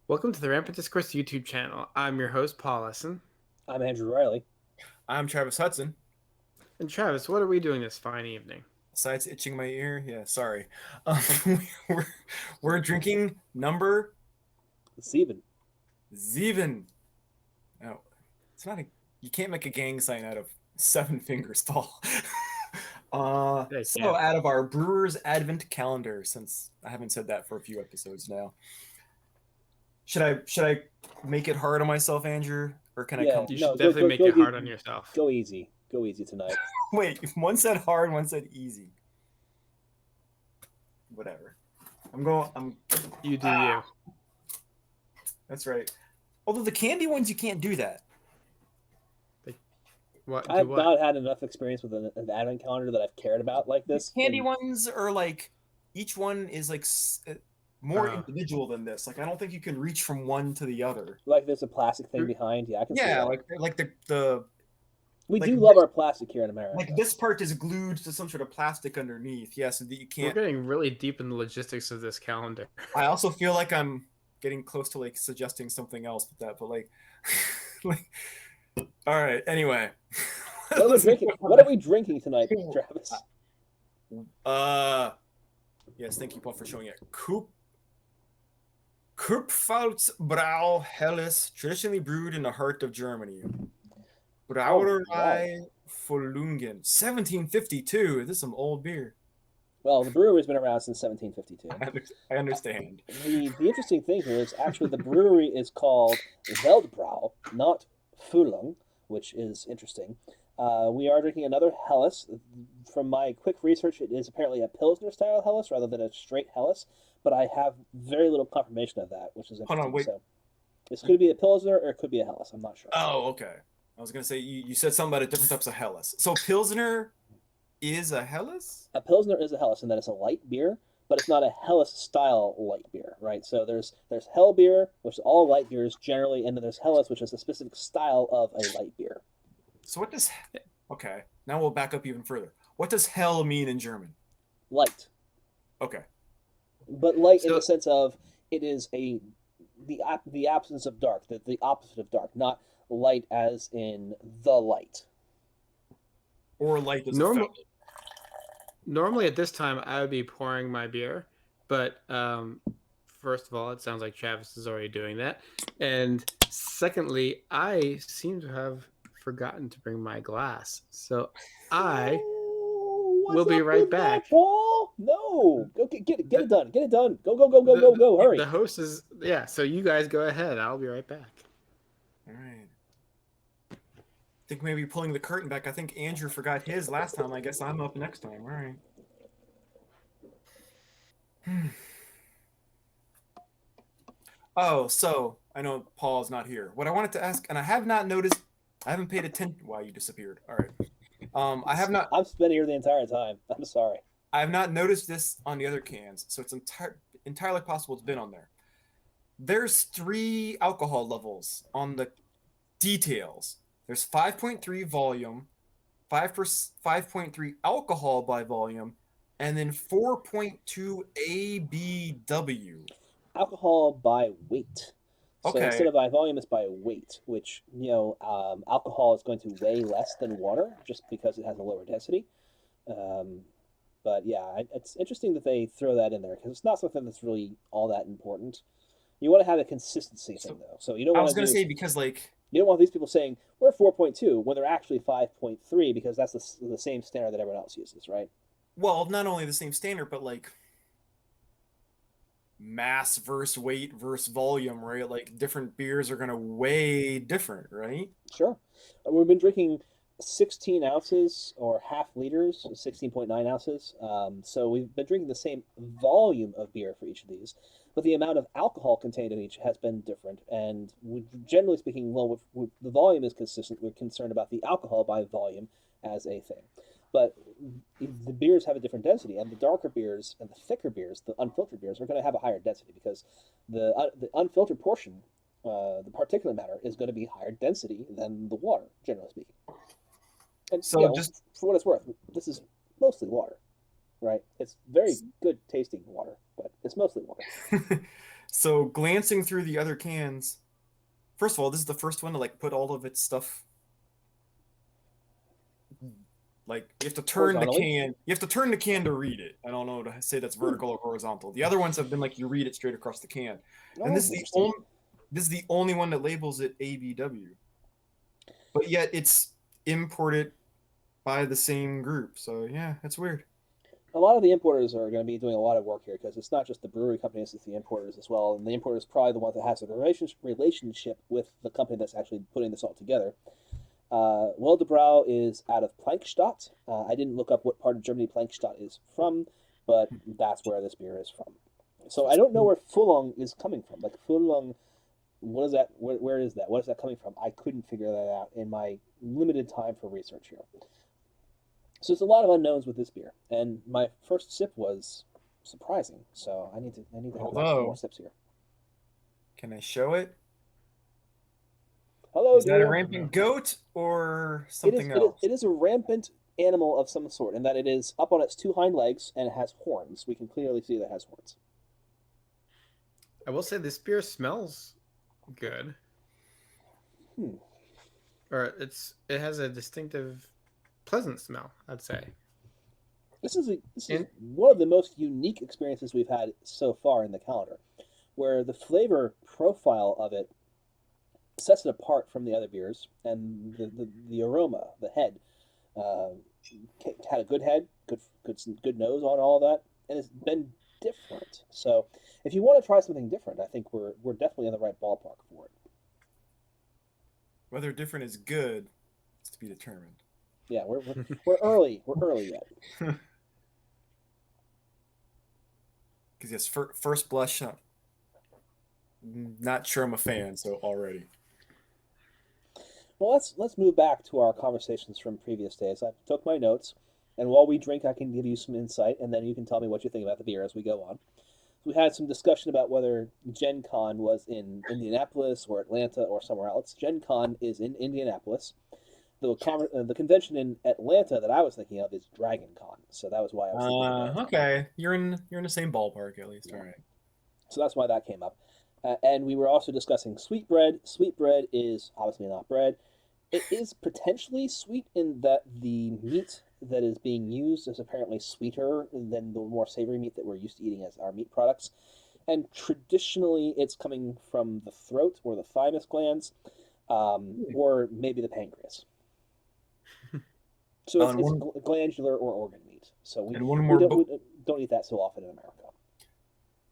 Welcome to the Rampant Discourse YouTube channel. I'm your host, Paul Essen. I'm Andrew Riley. I'm Travis Hudson. And Travis, what are we doing this fine evening? Besides itching my ear, yeah, sorry. Um, we're, we're drinking number Steven. Zeven. No, it's not a. You can't make a gang sign out of 7 fingers, Paul. Yeah. Out of our Brewer's Advent calendar, since I haven't said that for a few episodes now. Should I make it hard on myself, Andrew, or can I come? You should definitely make it hard on yourself. Go easy. Go easy tonight. Wait, one said hard, one said easy. Whatever. You do you. That's right. Although the candy ones, you can't do that. I've not had enough experience with an advent calendar that I've cared about like this. The candy ones are like, each one is like more individual than this. Like, I don't think you can reach from one to the other. Like there's a plastic thing behind. Yeah, I can see that. like the we do love our plastic here in America. Like this part is glued to some sort of plastic underneath. Yeah, so that you can't. We're getting really deep in the logistics of this calendar. I also feel like I'm getting close to like suggesting something else with that, but like, all right. Anyway, what are we drinking tonight, Travis? Yes, thank you, Paul, for showing it. Kurpfalzbräu Kellerbier, traditionally brewed in the heart of Germany. Brauerei Folungen, 1752. This is some old beer. Well, the brewery's been around since 1752. I understand. The interesting thing here is actually the brewery is called Veldbrau, not Fulung, which is interesting. We are drinking another Helles. From my quick research, it is apparently a Pilsner style Helles rather than a straight Helles, but I have very little confirmation of that, which is interesting. Hold on, wait. So this could be a Pilsner or it could be a Helles. I'm not sure. Oh, okay. I was going to say, you said something about different types of Helles. So Pilsner is a Helles? A Pilsner is a Helles, and that it's a light beer, but it's not a Helles style light beer, right? So there's Hell beer, which is all light beers generally, and then there's Helles, which is a specific style of a light beer. So what does... Okay, now we'll back up even further. What does hell mean in German? Light. Okay. But light in the sense of it is the absence of dark, the opposite of dark, not light as in the light. Or light as Normally at this time I would be pouring my beer, but first of all, it sounds like Travis is already doing that. And secondly, I seem to have forgotten to bring my glass. So I will be right back. That, Paul? No. Go get it done. Get it done. Go. Hurry. The host is so you guys go ahead. I'll be right back. All right. I think maybe pulling the curtain back. I think Andrew forgot his last time. I guess I'm up next time. All right. Oh, so I know Paul's not here. What I wanted to ask, and I have not noticed, I haven't paid attention. Wow, you disappeared. All right. I have not. I've been here the entire time. I'm sorry. I have not noticed this on the other cans, so it's entirely possible it's been on there. There's 3 alcohol levels on the details. There's 5.3 volume, 5.3 alcohol by volume, and then 4.2 ABW. Alcohol by weight. So okay. Instead of by volume, it's by weight, which, alcohol is going to weigh less than water just because it has a lower density. But yeah, it's interesting that they throw that in there because it's not something that's really all that important. You want to have a consistency thing, though. So you don't. I was going to say because you don't want these people saying we're 4.2 when they're actually 5.3 because that's the same standard that everyone else uses, right? Well, not only the same standard, but like mass versus weight versus volume, right? Like different beers are going to weigh different, right? Sure. We've been drinking 16 ounces or half liters, 16.9 ounces. So we've been drinking the same volume of beer for each of these, but the amount of alcohol contained in each has been different. And generally speaking, well, the volume is consistent. We're concerned about the alcohol by volume as a thing. But the beers have a different density, and the darker beers and the thicker beers, the unfiltered beers, are going to have a higher density because the unfiltered portion, the particulate matter, is going to be higher density than the water, generally speaking. And so, just for what it's worth, this is mostly water, right? It's very good tasting water, but it's mostly water. So glancing through the other cans, first of all, this is the first one to like put all of its stuff. Like you have to turn the Horizontally? can. You have to turn the can to read it. I don't know to say that's vertical or horizontal. The other ones have been like you read it straight across the can. Oh, And that's interesting. this is the only one that labels it ABW. But yet it's imported by the same group. So yeah, that's weird. A lot of the importers are going to be doing a lot of work here because it's not just the brewery companies, it's the importers as well. And the importer is probably the one that has a relationship with the company that's actually putting this all together. Wildebrow is out of Plankstadt. I didn't look up what part of Germany Plankstadt is from, but that's where this beer is from. So I don't know where Fulong is coming from. Like Fulong, what is that? Where is that? What is that coming from? I couldn't figure that out in my limited time for research here. So there's a lot of unknowns with this beer, and my first sip was surprising. So I need to have some more sips here. Can I show it? Hello, Is that a dear. rampant goat or something else? It is a rampant animal of some sort, in that it is up on its two hind legs and it has horns. We can clearly see that it has horns. I will say this beer smells good. Or it has a distinctive, pleasant smell, I'd say. This is one of the most unique experiences we've had so far in the calendar, where the flavor profile of it sets it apart from the other beers, and the aroma, the head, had a good head, good nose on all that, and it's been different. So, if you want to try something different, I think we're definitely in the right ballpark for it. Whether different is good is to be determined. Yeah, we're early. We're early yet. Because yes, first blush, not sure I'm a fan. So already. Well, let's move back to our conversations from previous days. I took my notes, and while we drink, I can give you some insight, and then you can tell me what you think about the beer as we go on. We had some discussion about whether Gen Con was in Indianapolis or Atlanta or somewhere else. Gen Con is in Indianapolis. The convention in Atlanta that I was thinking of is Dragon Con, so that was why I was thinking of Atlanta. Okay, you're in the same ballpark at least. All right. So that's why that came up. And we were also discussing sweetbread. Sweetbread is obviously not bread. It is potentially sweet in that the meat that is being used is apparently sweeter than the more savory meat that we're used to eating as our meat products. And traditionally, it's coming from the throat or the thymus glands, or maybe the pancreas. So it's glandular or organ meat. So we don't eat that so often in America.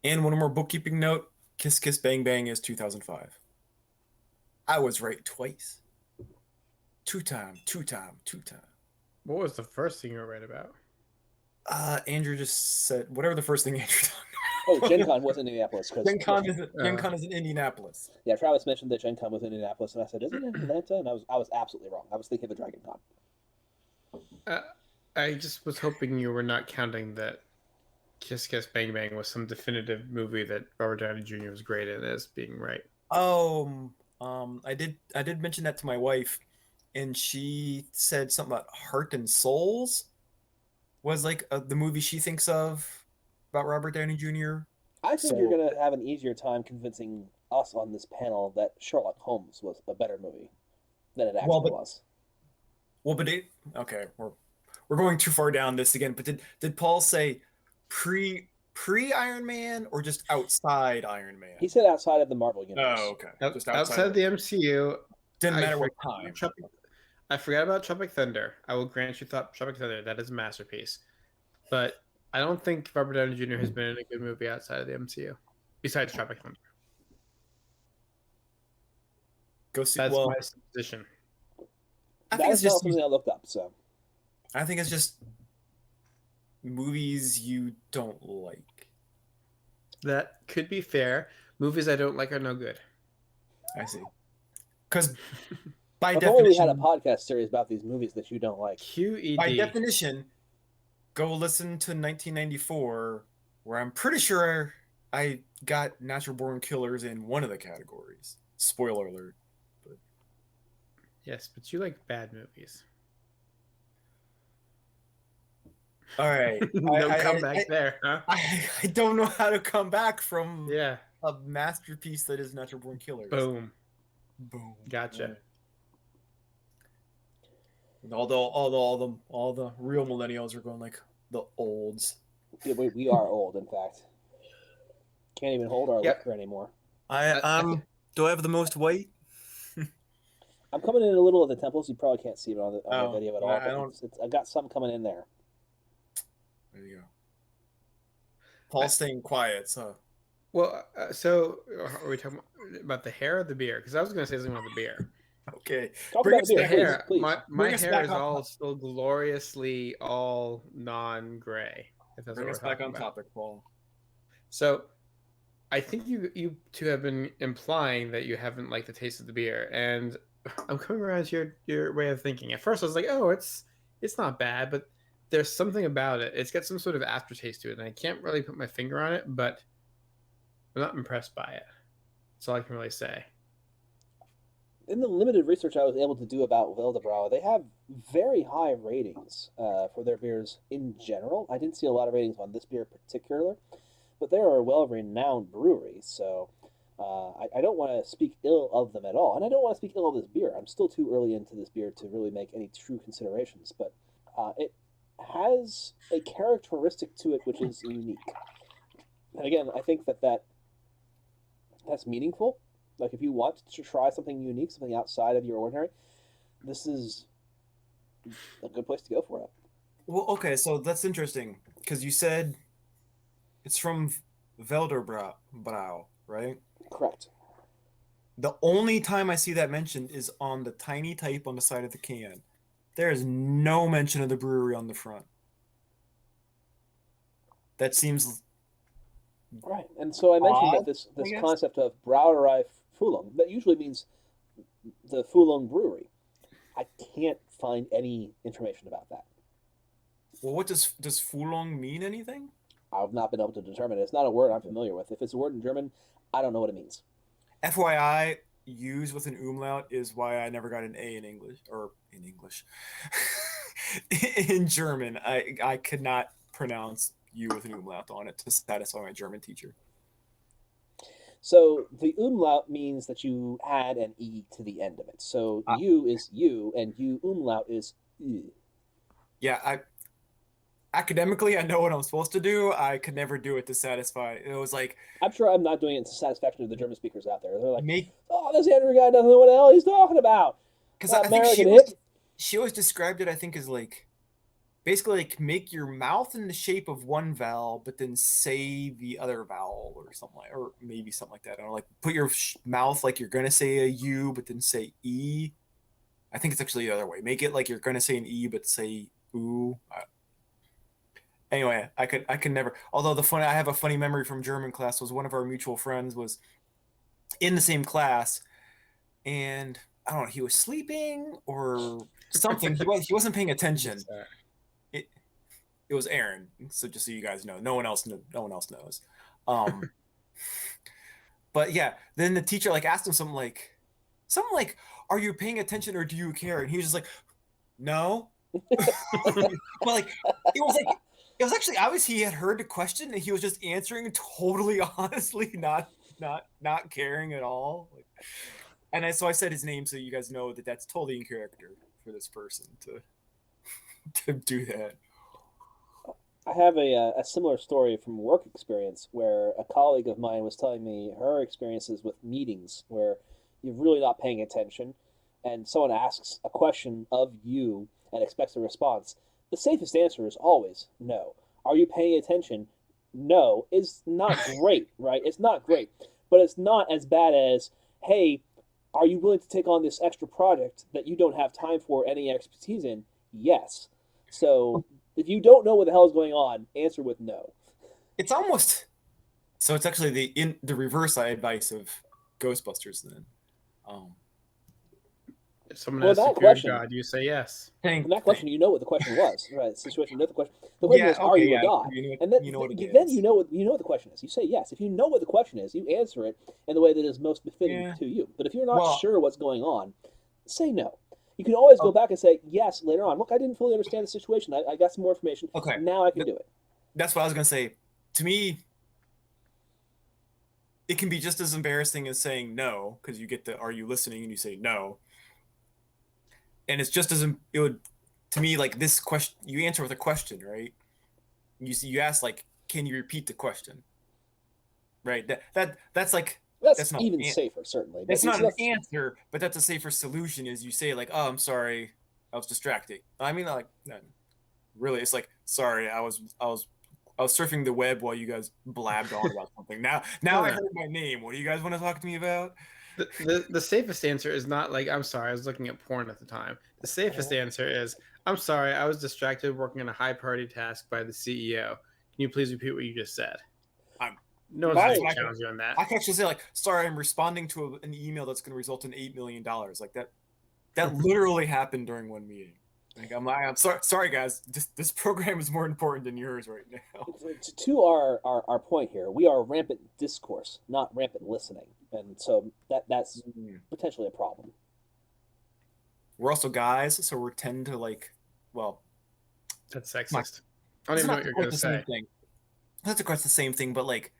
And one more bookkeeping note: Kiss Kiss Bang Bang is 2005. I was right twice. Two time. What was the first thing you were right about? Andrew just said whatever the first thing Andrew talked about. Oh, Gen Con was in Indianapolis. Gen Con is in Indianapolis. Yeah, Travis mentioned that Gen Con was in Indianapolis, and I said, "Isn't it in Atlanta?" And I was absolutely wrong. I was thinking of Dragon Con. I just was hoping you were not counting that Kiss Kiss Bang Bang was some definitive movie that Robert Downey Jr. was great in as being right. Oh, I did mention that to my wife, and she said something about Heart and Souls was like the movie she thinks of about Robert Downey Jr. I think you're going to have an easier time convincing us on this panel that Sherlock Holmes was a better movie than it actually was. Well, but okay, we're going too far down this again. But did Paul say pre Iron Man or just outside Iron Man? He said outside of the Marvel universe. Oh, okay. Just outside of the MCU. Didn't matter what time. I forgot about Tropic Thunder. I will grant you Tropic Thunder. That is a masterpiece. But I don't think Robert Downey Jr. has been in a good movie outside of the MCU, besides Tropic Thunder. That's my supposition. I think it's just something I looked up. So I think it's just movies you don't like. That could be fair. Movies I don't like are no good. I see. Because by definition, only we had a podcast series about these movies that you don't like. QED. By definition, go listen to 1994, where I'm pretty sure I got Natural Born Killers in one of the categories. Spoiler alert. But... Yes, but you like bad movies. All right. No comeback there, huh? I don't know how to come back from a masterpiece that is Natural Born Killers. Boom. Boom. Gotcha. Right. And all the real millennials are going like the olds. Yeah, we are old, in fact. Can't even hold our Yep. liquor anymore. Do I have the most weight? I'm coming in a little at the temples. You probably can't see it on the Oh, video at I all. don't- But I got some coming in there. There you go. Paul's staying quiet, so. Well, so are we talking about the hair or the beer? Because I was going to say something about the beer. Okay. Talk Bring about us the beer, The back- hair, please. my Bring us hair back is on all top. still gloriously all non-gray. If that's Bring what us we're back talking on about. topic, Paul. So, I think you two have been implying that you haven't liked the taste of the beer, and I'm coming around to your way of thinking. At first, I was like, oh, it's not bad, but there's something about it. It's got some sort of aftertaste to it, and I can't really put my finger on it, but I'm not impressed by it. That's all I can really say. In the limited research I was able to do about Wildebräu, they have very high ratings for their beers in general. I didn't see a lot of ratings on this beer in particular, but they are a well-renowned brewery, so I don't want to speak ill of them at all. And I don't want to speak ill of this beer. I'm still too early into this beer to really make any true considerations, but it has a characteristic to it which is unique. And again, I think that's meaningful. Like, if you want to try something unique, something outside of your ordinary, this is a good place to go for it. Well, okay, so that's interesting because you said it's from Wildebräu, right? Correct. The only time I see that mentioned is on the tiny type on the side of the can. There is no mention of the brewery on the front. That seems Right. And so I mentioned odd, that this I guess. concept of Brauerei Fulung, that usually means the Fulung Brewery. I can't find any information about that. Well, what does Fulong mean anything? I've not been able to determine it. It's not a word I'm familiar with. If it's a word in German, I don't know what it means. FYI, use with an umlaut is why I never got an A in English in German. I could not pronounce U with an umlaut on it to satisfy my German teacher. So the umlaut means that you add an E to the end of it. So U is U, and U umlaut is U. Yeah, academically, I know what I'm supposed to do. I could never do it to satisfy. It was like, I'm sure I'm not doing it to satisfaction of the German speakers out there. They're like, make, oh, this Andrew guy doesn't know what the hell he's talking about. because I think American hick. she always described it, I think, as like, basically like make your mouth in the shape of one vowel, but then say the other vowel or something like, or maybe something like that. I don't know, like put your mouth like you're gonna say a U, but then say E. I think it's actually the other way. Make it like you're gonna say an E, but say ooh. Anyway, I could never. Although I have a funny memory from German class was one of our mutual friends was in the same class, and I don't know, he was sleeping or something. He wasn't paying attention. It was Aaron. So just so you guys know, no one else knows. But yeah, then the teacher like asked him something like, "Are you paying attention or do you care?" And he was just like, "No." But like it was actually obvious he had heard the question and he was just answering totally honestly, not caring at all. And so I said his name so you guys know that that's totally in character for this person to do that. I have a similar story from work experience where a colleague of mine was telling me her experiences with meetings where you're really not paying attention and someone asks a question of you and expects a response. The safest answer is always no. Are you paying attention? No. It's not great, right? It's not great. But it's not as bad as, hey, are you willing to take on this extra project that you don't have time for any expertise in? Yes. So if you don't know what the hell is going on, answer with no. It's almost so. It's actually the reverse advice of Ghostbusters. Then, if someone asks if you're a god, you say yes. In that question, you know what the question was, right? Situation, you know the question. The question is, are you a god? And then you know what the question is. You say yes. If you know what the question is, you answer it in the way that is most befitting to you. But if you're not sure what's going on, say no. You can always go back and say yes later on. Look, I didn't fully understand the situation. I got some more information. Okay. Now I can do it. That's what I was going to say. To me, it can be just as embarrassing as saying no, because you get the "Are you listening?" and you say no, and it's just as it would to me like this question. You answer with a question, right? You ask like, "Can you repeat the question?" Right? That's like That's that's not even safer, certainly. But it's not an that's answer, but that's a safer solution. Is you say like, "Oh, I'm sorry, I was distracted." I mean, like, really, it's like, "Sorry, I was surfing the web while you guys blabbed on about something. Now No, I no. heard my name. What do you guys want to talk to me about?" The safest answer is not like, I'm sorry, I was looking at porn at the time. The safest answer is, I'm sorry, I was distracted working on a high priority task by the CEO. Can you please repeat what you just said? I'm No one's my going to challenge you on that. I can actually say like, "Sorry, I'm responding to an email that's going to result in $8 million." Like that literally happened during one meeting. Like I'm sorry guys. This program is more important than yours right now. to our point here. We are rampant discourse, not rampant listening, and so that's potentially a problem. We're also guys, so we tend to like, well, That's my, sexist. I don't it's even know not what you're quite going to the same say. thing. That's quite the same thing, but like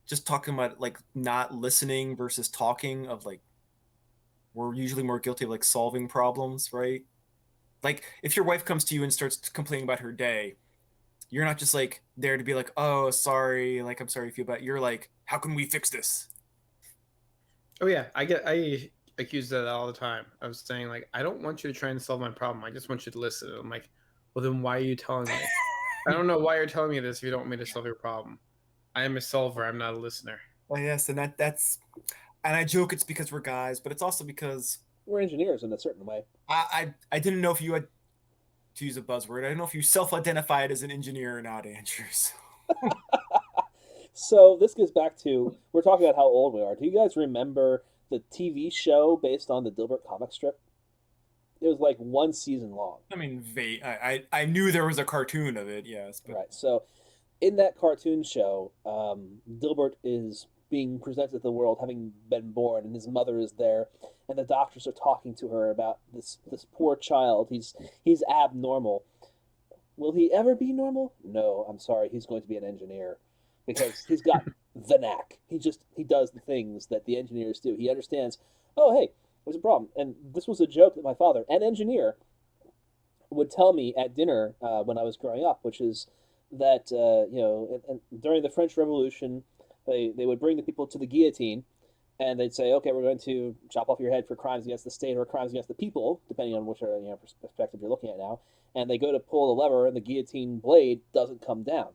just talking about like not listening versus talking of like we're usually more guilty of like solving problems, right? Like if your wife comes to you and starts complaining about her day, you're not just like there to be like, "Oh, sorry, like I'm sorry you feel bad." You're like, "How can we fix this?" Oh, yeah. I accuse that all the time. I was saying, like, I don't want you to try and solve my problem. I just want you to listen. I'm like, well, then why are you telling me? I don't know why you're telling me this if you don't want me to solve your problem. I am a solver. I'm not a listener. Well, yes, and that's and I joke it's because we're guys, but it's also because We're engineers in a certain way. I didn't know if you had to use a buzzword. I don't know if you self-identified as an engineer or not, Andrew. So. So this gets back to we're talking about how old we are. Do you guys remember the TV show based on the Dilbert comic strip? It was like one season long. I mean, I knew there was a cartoon of it, yes, but Right. So in that cartoon show, Dilbert is being presented to the world having been born, and his mother is there, and the doctors are talking to her about this poor child. He's abnormal. Will he ever be normal? No, I'm sorry. He's going to be an engineer because he's got the knack. He does the things that the engineers do. He understands. Oh, hey, there's a problem. And this was a joke that my father, an engineer, would tell me at dinner when I was growing up, which is that and during the French Revolution, they would bring the people to the guillotine, and they'd say, okay, we're going to chop off your head for crimes against the state or crimes against the people, depending on which perspective you're looking at now. And they go to pull the lever, and the guillotine blade doesn't come down.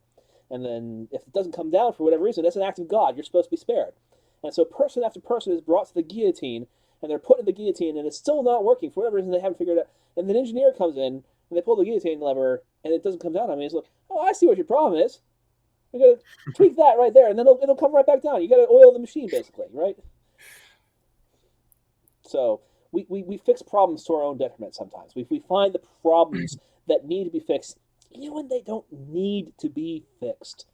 And then if it doesn't come down for whatever reason, that's an act of God. You're supposed to be spared. And so person after person is brought to the guillotine, and they're put in the guillotine, and it's still not working for whatever reason they haven't figured it out. And an engineer comes in, and they pull the guillotine lever, and it doesn't come down. I mean, it's like, oh, I see what your problem is. You got to tweak that right there, and then it'll come right back down. You got to oil the machine, basically, right? So we fix problems to our own detriment sometimes. We find the problems that need to be fixed, even when they don't need to be fixed.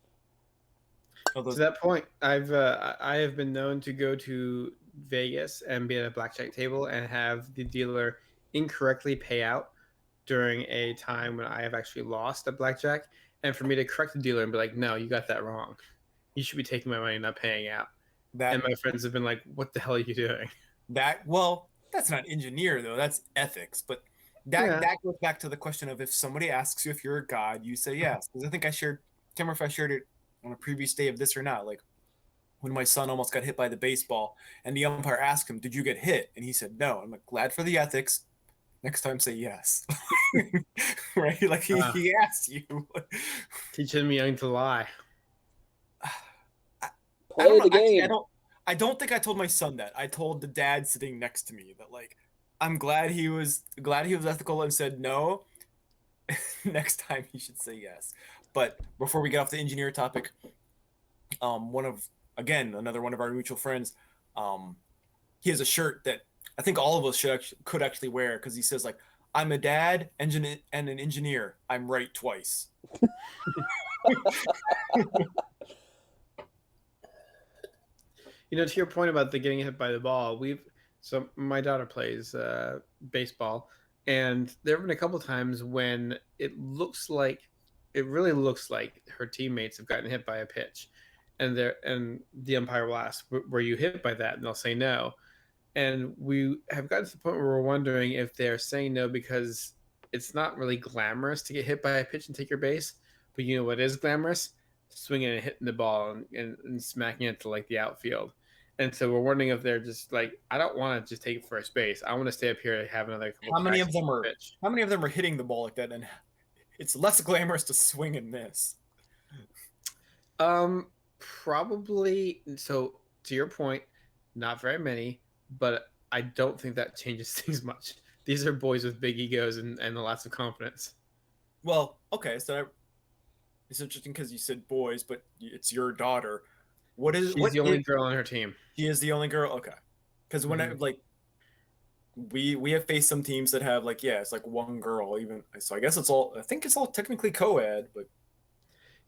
To that point, I have been known to go to Vegas and be at a blackjack table and have the dealer incorrectly pay out during a time when I have actually lost at blackjack, and for me to correct the dealer and be like, "No, you got that wrong. You should be taking my money, not paying out." And that my friends have been like, "What the hell are you doing?" that's not engineer though. That's ethics, but Yeah. that goes back to the question of if somebody asks you if you're a god, you say yes. Because I think can't remember if I shared it on a previous day of this or not. Like when my son almost got hit by the baseball, and the umpire asked him, "Did you get hit?" and he said no. I'm like, glad for the ethics. Next time, say yes. Right? Like he asked you. Teaching me young to lie. I don't Play know. the Actually, game. I don't think I told my son that. I told the dad sitting next to me that like I'm glad he was ethical and said no. Next time he should say yes. But before we get off the engineer topic, one of again another one of our mutual friends, um, he has a shirt that I think all of us could actually wear because he says like I'm a dad, engineer, and an engineer. I'm right twice. To your point about the getting hit by the ball, so my daughter plays baseball, and there have been a couple times when it really looks like her teammates have gotten hit by a pitch, and the umpire will ask, "Were you hit by that?" And they'll say no. And we have gotten to the point where we're wondering if they're saying no because it's not really glamorous to get hit by a pitch and take your base. But you know what is glamorous? Swinging and hitting the ball and smacking it to like the outfield. And so we're wondering if they're just like, I don't want to just take first base. I want to stay up here and have another couple How many cracks of them at the are pitch. how many of them are hitting the ball like that? And it's less glamorous to swing and miss. Probably. So to your point, not very many, but I don't think that changes things much. These are boys with big egos and lots of confidence. Well, okay, so it's interesting because you said boys, but it's your daughter. She's What the is only girl on her team. she is the only girl? Okay, because when I Mhm. like we have faced some teams that have like it's like one girl even. So I guess I think it's all technically co-ed, but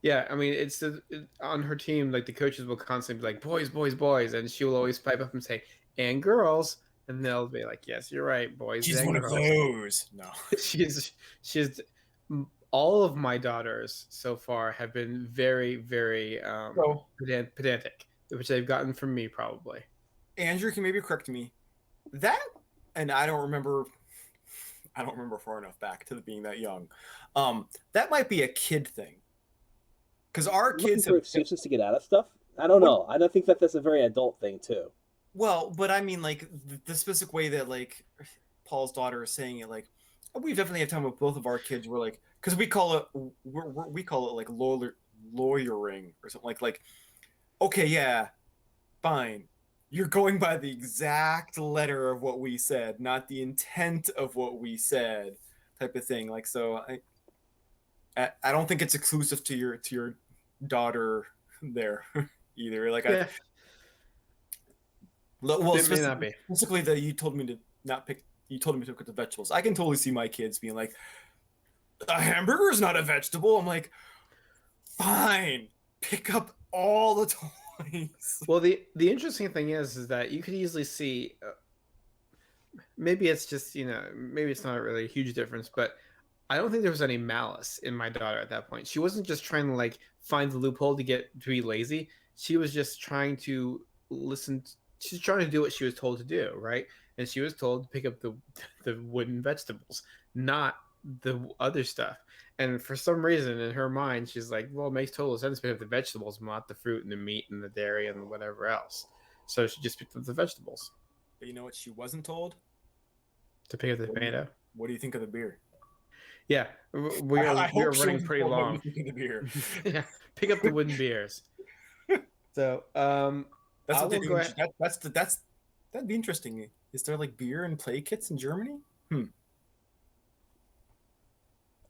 Yeah, I mean, on her team. Like the coaches will constantly be like, "Boys, boys, boys," and she will always pipe up and say, "And girls," and they'll be like, "Yes, you're right, boys she's and one of girls." those. No. She's all of my daughters so far have been very, very So pedantic, which they've gotten from me probably. Andrew can maybe correct me. That and I don't remember far enough back to being that young. That might be a kid thing because our Looking kids for have excuses to get out of stuff. I don't what know. I don't think that that's a very adult thing too. well, but I mean like the specific way that like Paul's daughter is saying it, like we've definitely had time with both of our kids. We're like because we call it like lawyering or something like okay, yeah, fine. You're going by the exact letter of what we said, not the intent of what we said, type of thing. Like so, I don't think it's exclusive to your daughter there either. Like Yeah, well, it may not be. specifically that you told me to not pick. You told me to pick up the vegetables. I can totally see my kids being like, a hamburger is not a vegetable. I'm like, fine, pick up all the toys. Well, the interesting thing is that you could easily see. Maybe it's just maybe it's not really a huge difference, but I don't think there was any malice in my daughter at that point. She wasn't just trying to like find the loophole to be lazy. She was just trying to listen. She's trying to do what she was told to do, right? And she was told to pick up the the wooden vegetables, not the other stuff. And for some reason in her mind, she's like, "Well, it makes total sense to pick up the vegetables, not the fruit and the meat and the dairy and whatever else." So she just picked up the vegetables But you know what she wasn't told? to pick up the What do you, tomato. what do you think of the beer? Yeah, we are I we are hope she running wasn't pretty told what you long. think of the beer. Yeah, pick up the wooden beers. So That's I what they will do. go ahead. That'd be interesting. Is there like beer and play kits in Germany?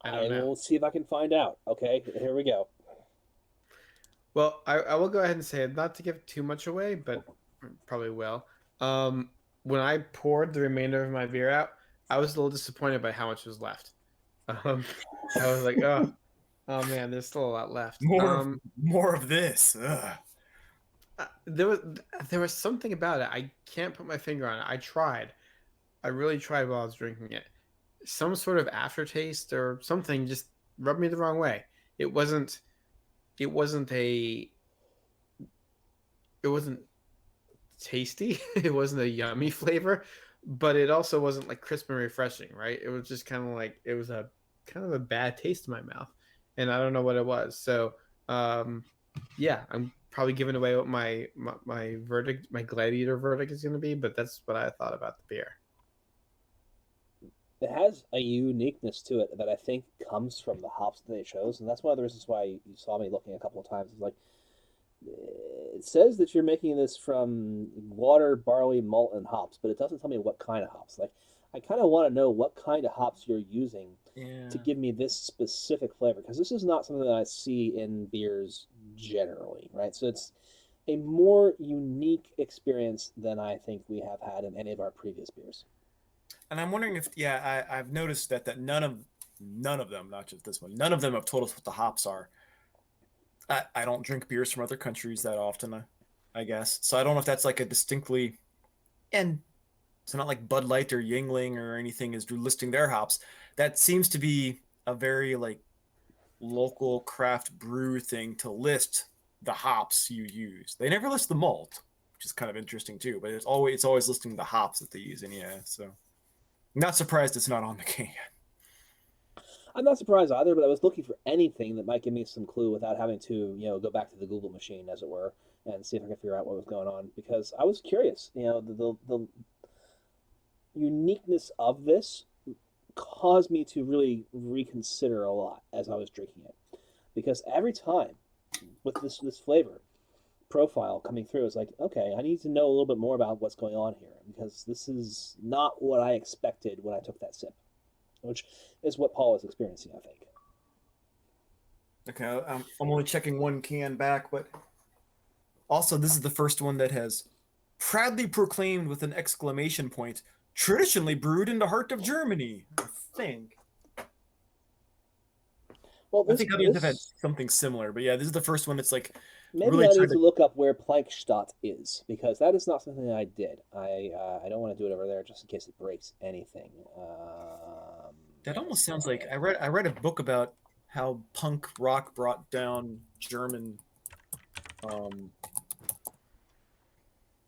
I I don't know. will see if I can find out. Okay, here we go. Well, I will go ahead and say not to give too much away, but probably will. Um, when I poured the remainder of my beer out, I was a little disappointed by how much was left. Um, I was like, oh man, there's still a lot left. More of this. Ugh. There was something about it. I can't put my finger on it. I tried. I really tried while I was drinking it. Some sort of aftertaste or something just rubbed me the wrong way. It wasn't. It wasn't a. It wasn't tasty. It wasn't a yummy flavor, but it also wasn't like crisp and refreshing. Right? It was just kind of like it was a kind of a bad taste in my mouth, and I don't know what it was. So, yeah, I'm probably giving away what my verdict, my gladiator verdict is going to be, but that's what I thought about the beer. It has a uniqueness to it that I think comes from the hops that they chose, and that's one of the reasons why you saw me looking a couple of times. It's like it says that you're making this from water, barley, malt, and hops, but it doesn't tell me what kind of hops. Like, I kind of want to know what kind of hops you're using to Yeah. give me this specific flavor, because this is not something that I see in beers generally, right? So it's a more unique experience than I think we have had in any of our previous beers. And I'm wondering if I've noticed that none of them, not just this one, none of them have told us what the hops are. I don't drink beers from other countries that often, I guess. So I don't know if that's like a distinctly and so not like Bud Light or Yingling or anything is listing their hops. That seems to be a very like local craft brew thing to list the hops you use. They never list the malt, which is kind of interesting too. But it's always listing the hops that they use. And yeah, so I'm not surprised it's not on the can. I'm not surprised either, but I was looking for anything that might give me some clue without having to, go back to the Google machine, as it were, and see if I could figure out what was going on. Because I was curious, the uniqueness of this caused me to really reconsider a lot as I was drinking it. Because every time with this flavor profile coming through, it's like, okay, I need to know a little bit more about what's going on here, because this is not what I expected when I took that sip, which is what Paul is experiencing, I think. Okay, I'm only checking one can back, but also this is the first one that has proudly proclaimed with an exclamation point, traditionally brewed in the heart of Germany. I think. Well, I think others have had something similar, but yeah, this is the first one that's like maybe really I trying need to look up where Plankstadt is, because that is not something I did. I don't want to do it over there just in case it breaks anything. That almost sounds like I read a book about how punk rock brought down German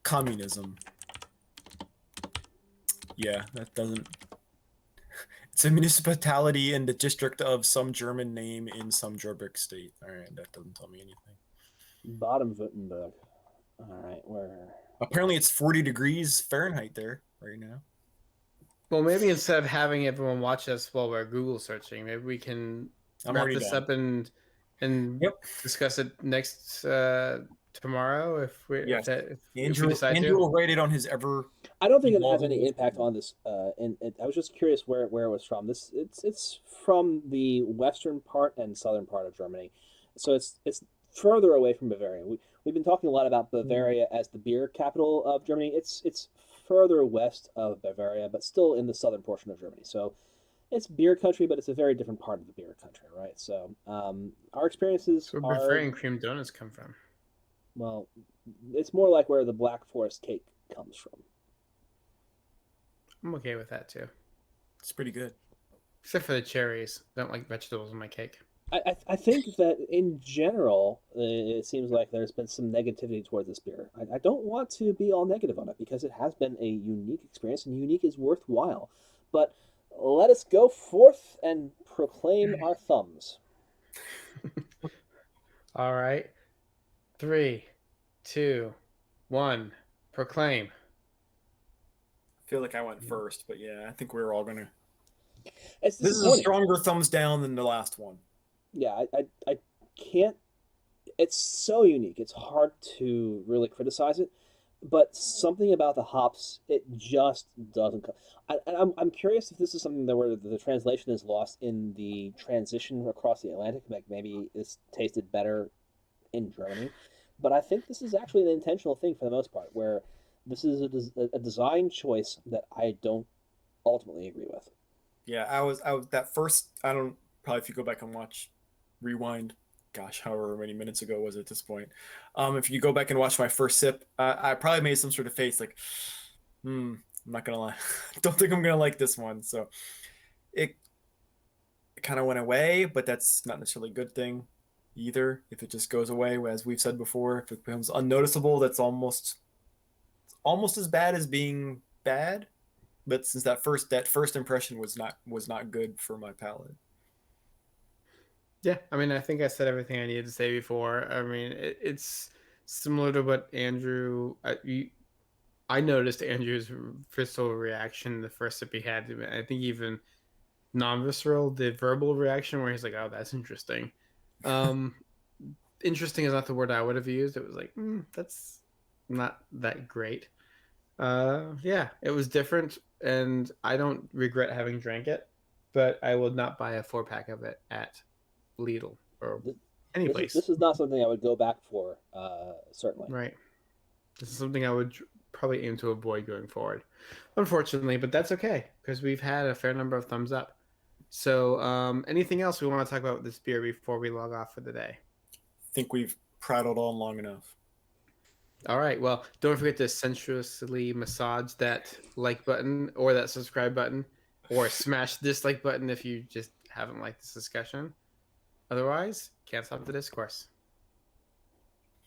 communism. Yeah, that doesn't. It's a municipality in the district of some German name in some German state. All right, that doesn't tell me anything. Baden-Württemberg. All right, where? Apparently, it's 40 degrees Fahrenheit there right now. Well, maybe instead of having everyone watch us while we're Google searching, maybe we can wrap this up and discuss it next tomorrow if we decide Andrew will write it on his ever. I don't think it has any impact on this. And I was just curious where it was from. It's from the western part and southern part of Germany, so it's further away from Bavaria. We've been talking a lot about Bavaria as the beer capital of Germany. It's further west of Bavaria, but still in the southern portion of Germany. So it's beer country, but it's a very different part of the beer country, right? So our experiences are... Where Bavarian cream donuts come from? Well, it's more like where the Black Forest cake comes from. I'm okay with that too. It's pretty good. Except for the cherries. I don't like vegetables in my cake. I think that in general, it seems like there's been some negativity towards this beer. I don't want to be all negative on it because it has been a unique experience, and unique is worthwhile. But let us go forth and proclaim our thumbs. All right. 3, 2, 1. Proclaim. I feel like I went first, but yeah, I think we're all gonna. This is a stronger thumbs down than the last one. Yeah, I can't. It's so unique. It's hard to really criticize it, but something about the hops, it just doesn't. I'm curious if this is something that where the translation is lost in the transition across the Atlantic. Like maybe it's tasted better in Germany, but I think this is actually an intentional thing for the most part, where this is a design choice that I don't ultimately agree with. Yeah, I was that first. I don't probably if you go back and rewind, gosh, however many minutes ago was it at this point. If you go back and watch my first sip, I probably made some sort of face like, I'm not gonna lie, don't think I'm gonna like this one. So it kind of went away, but that's not necessarily a good thing either. If it just goes away, as we've said before, if it becomes unnoticeable, that's almost as bad as being bad. But since that first impression was not good for my palate. Yeah, I mean, I think I said everything I needed to say before. I mean, it's similar to what Andrew. I noticed Andrew's visceral reaction the first sip he had. I think even non-visceral, the verbal reaction where he's like, "Oh, that's interesting." Interesting is not the word I would have used. It was like, that's not that great. Yeah, it was different, and I don't regret having drank it, but I will not buy a 4-pack of it at Lidl or any place. This is not something I would go back for, certainly. Right. This is something I would probably aim to avoid going forward, unfortunately, but that's okay because we've had a fair number of thumbs up. So, anything else we want to talk about with this beer before we log off for the day? I think we've prattled on long enough. All right. Well, don't forget to sensuously massage that like button or that subscribe button, or smash the dislike button if you just haven't liked this discussion. Otherwise, can't stop the discourse.